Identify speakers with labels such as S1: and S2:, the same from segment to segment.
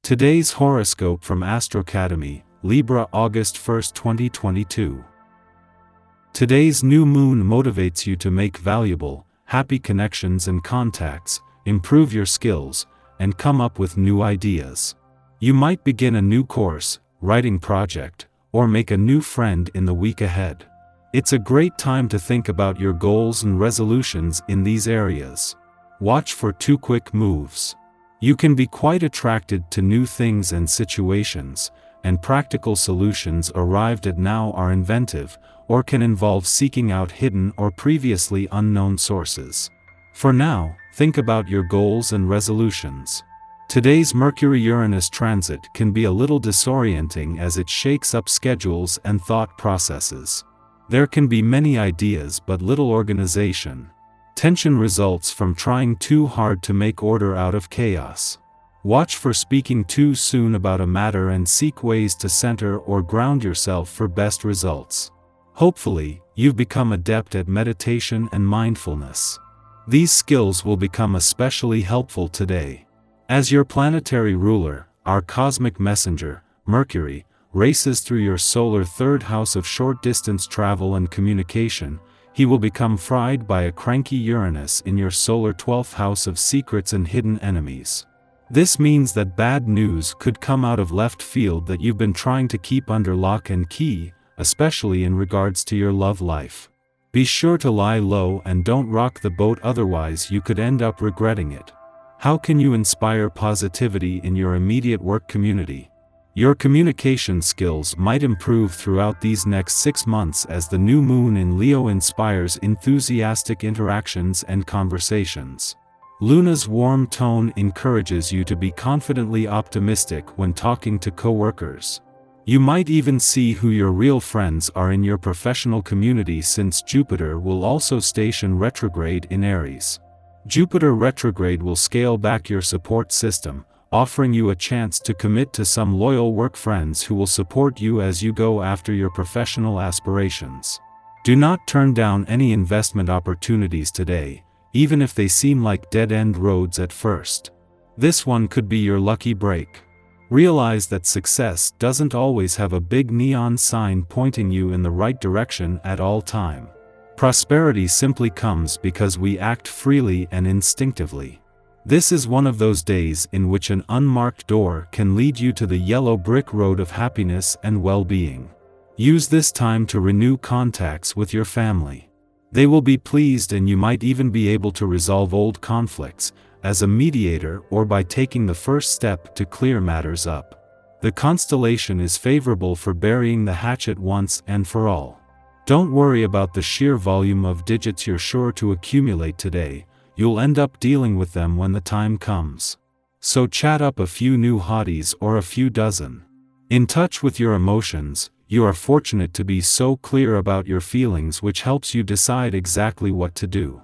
S1: Today's horoscope from Astrocademy, Libra August 1, 2022. Today's new moon motivates you to make valuable, happy connections and contacts, improve your skills, and come up with new ideas. You might begin a new course, writing project, or make a new friend in the week ahead. It's a great time to think about your goals and resolutions in these areas. Watch for too quick moves. You can be quite attracted to new things and situations, and practical solutions arrived at now are inventive, or can involve seeking out hidden or previously unknown sources. For now, think about your goals and resolutions. Today's Mercury-Uranus transit can be a little disorienting as it shakes up schedules and thought processes. There can be many ideas but little organization. Tension results from trying too hard to make order out of chaos. Watch for speaking too soon about a matter and seek ways to center or ground yourself for best results. Hopefully, you've become adept at meditation and mindfulness. These skills will become especially helpful today. As your planetary ruler, our cosmic messenger, Mercury, races through your solar third house of short-distance travel and communication, he will become fried by a cranky Uranus in your solar 12th house of secrets and hidden enemies. This means that bad news could come out of left field that you've been trying to keep under lock and key, especially in regards to your love life. Be sure to lie low and don't rock the boat, otherwise you could end up regretting it. How can you inspire positivity in your immediate work community? Your communication skills might improve throughout these next 6 months as the new moon in Leo inspires enthusiastic interactions and conversations. Luna's warm tone encourages you to be confidently optimistic when talking to coworkers. You might even see who your real friends are in your professional community, since Jupiter will also station retrograde in Aries. Jupiter retrograde will scale back your support system, offering you a chance to commit to some loyal work friends who will support you as you go after your professional aspirations. Do not turn down any investment opportunities today, even if they seem like dead-end roads at first. This one could be your lucky break. Realize that success doesn't always have a big neon sign pointing you in the right direction at all time. Prosperity simply comes because we act freely and instinctively. This is one of those days in which an unmarked door can lead you to the yellow brick road of happiness and well-being. Use this time to renew contacts with your family. They will be pleased, and you might even be able to resolve old conflicts, as a mediator or by taking the first step to clear matters up. The constellation is favorable for burying the hatchet once and for all. Don't worry about the sheer volume of digits you're sure to accumulate today. You'll end up dealing with them when the time comes. So chat up a few new hotties or a few dozen. In touch with your emotions, you are fortunate to be so clear about your feelings, which helps you decide exactly what to do.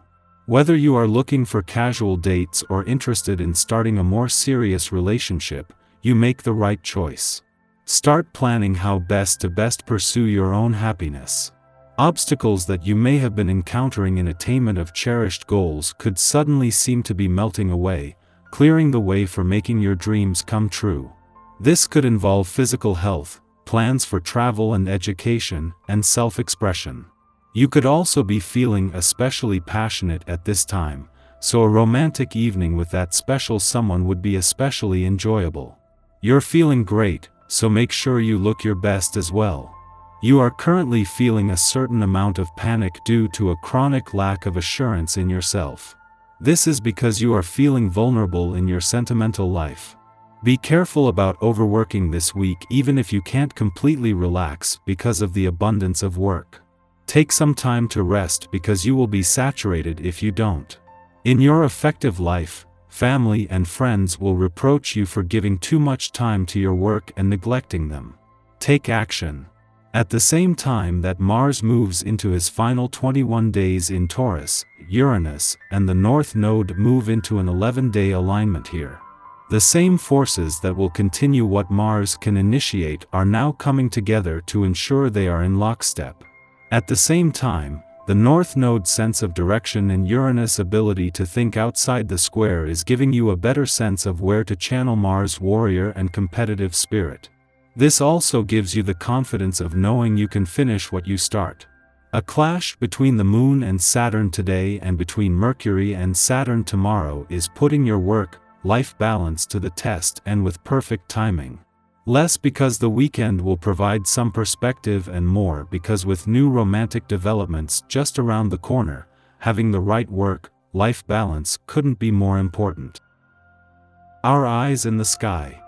S1: Whether you are looking for casual dates or interested in starting a more serious relationship, you make the right choice. Start planning how best to pursue your own happiness. Obstacles that you may have been encountering in attainment of cherished goals could suddenly seem to be melting away, clearing the way for making your dreams come true. This could involve physical health, plans for travel and education, and self-expression. You could also be feeling especially passionate at this time, so a romantic evening with that special someone would be especially enjoyable. You're feeling great, so make sure you look your best as well. You are currently feeling a certain amount of panic due to a chronic lack of assurance in yourself. This is because you are feeling vulnerable in your sentimental life. Be careful about overworking this week, even if you can't completely relax because of the abundance of work. Take some time to rest, because you will be saturated if you don't. In your affective life, family and friends will reproach you for giving too much time to your work and neglecting them. Take action. At the same time that Mars moves into his final 21 days in Taurus, Uranus and the North Node move into an 11-day alignment here. The same forces that will continue what Mars can initiate are now coming together to ensure they are in lockstep. At the same time, The North Node's sense of direction and Uranus' ability to think outside the square is giving you a better sense of where to channel Mars' warrior and competitive spirit. This also gives you the confidence of knowing you can finish what you start. A clash between the Moon and Saturn today and between Mercury and Saturn tomorrow is putting your work-life balance to the test, and with perfect timing. Less because the weekend will provide some perspective, and more because with new romantic developments just around the corner, having the right work-life balance couldn't be more important. Our eyes in the sky.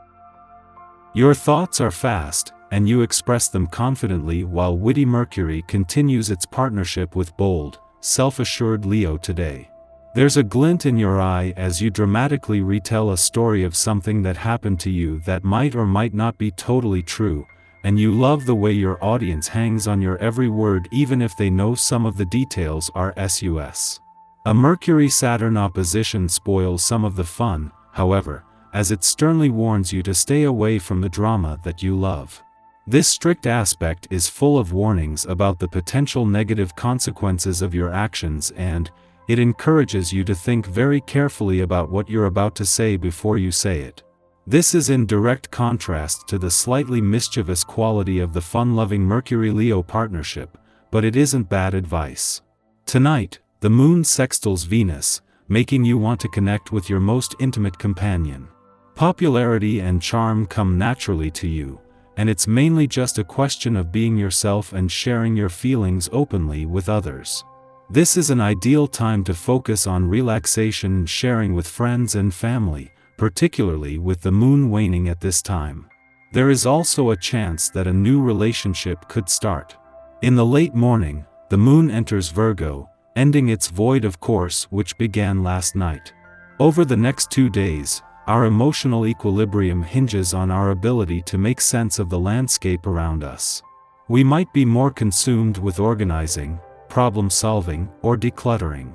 S1: Your thoughts are fast, and you express them confidently, while witty Mercury continues its partnership with bold, self-assured Leo today. There's a glint in your eye as you dramatically retell a story of something that happened to you that might or might not be totally true, and you love the way your audience hangs on your every word even if they know some of the details are sus. A Mercury-Saturn opposition spoils some of the fun, however, as it sternly warns you to stay away from the drama that you love. This strict aspect is full of warnings about the potential negative consequences of your actions, and it encourages you to think very carefully about what you're about to say before you say it. This is in direct contrast to the slightly mischievous quality of the fun-loving Mercury-Leo partnership, but it isn't bad advice. Tonight, the Moon sextiles Venus, making you want to connect with your most intimate companion. Popularity and charm come naturally to you, and it's mainly just a question of being yourself and sharing your feelings openly with others. This is an ideal time to focus on relaxation and sharing with friends and family, particularly with the Moon waning at this time. There is also a chance that a new relationship could start. In the late morning, the Moon enters Virgo, ending its void of course which began last night. Over the next 2 days, our emotional equilibrium hinges on our ability to make sense of the landscape around us. We might be more consumed with organizing, problem-solving, or decluttering.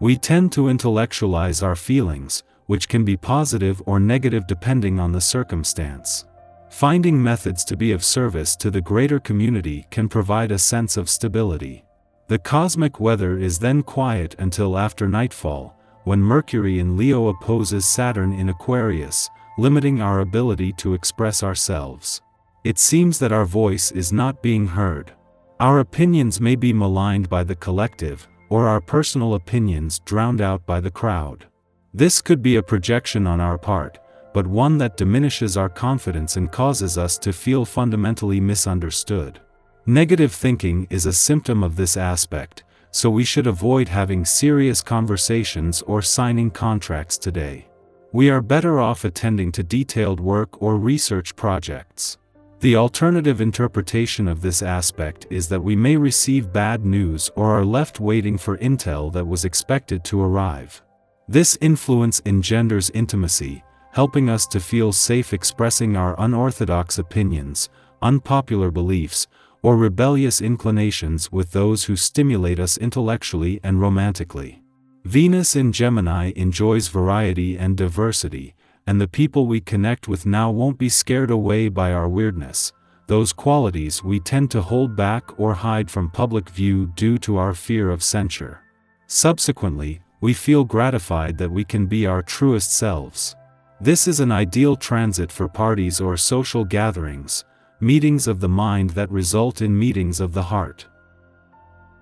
S1: We tend to intellectualize our feelings, which can be positive or negative depending on the circumstance. Finding methods to be of service to the greater community can provide a sense of stability. The cosmic weather is then quiet until after nightfall, when Mercury in Leo opposes Saturn in Aquarius, limiting our ability to express ourselves. It seems that our voice is not being heard. Our opinions may be maligned by the collective, or our personal opinions drowned out by the crowd. This could be a projection on our part, but one that diminishes our confidence and causes us to feel fundamentally misunderstood. Negative thinking is a symptom of this aspect, so we should avoid having serious conversations or signing contracts today. We are better off attending to detailed work or research projects. The alternative interpretation of this aspect is that we may receive bad news or are left waiting for intel that was expected to arrive. This influence engenders intimacy, helping us to feel safe expressing our unorthodox opinions, unpopular beliefs, or rebellious inclinations with those who stimulate us intellectually and romantically. Venus in Gemini enjoys variety and diversity, and the people we connect with now won't be scared away by our weirdness, those qualities we tend to hold back or hide from public view due to our fear of censure. Subsequently, we feel gratified that we can be our truest selves. This is an ideal transit for parties or social gatherings, meetings of the mind that result in meetings of the heart.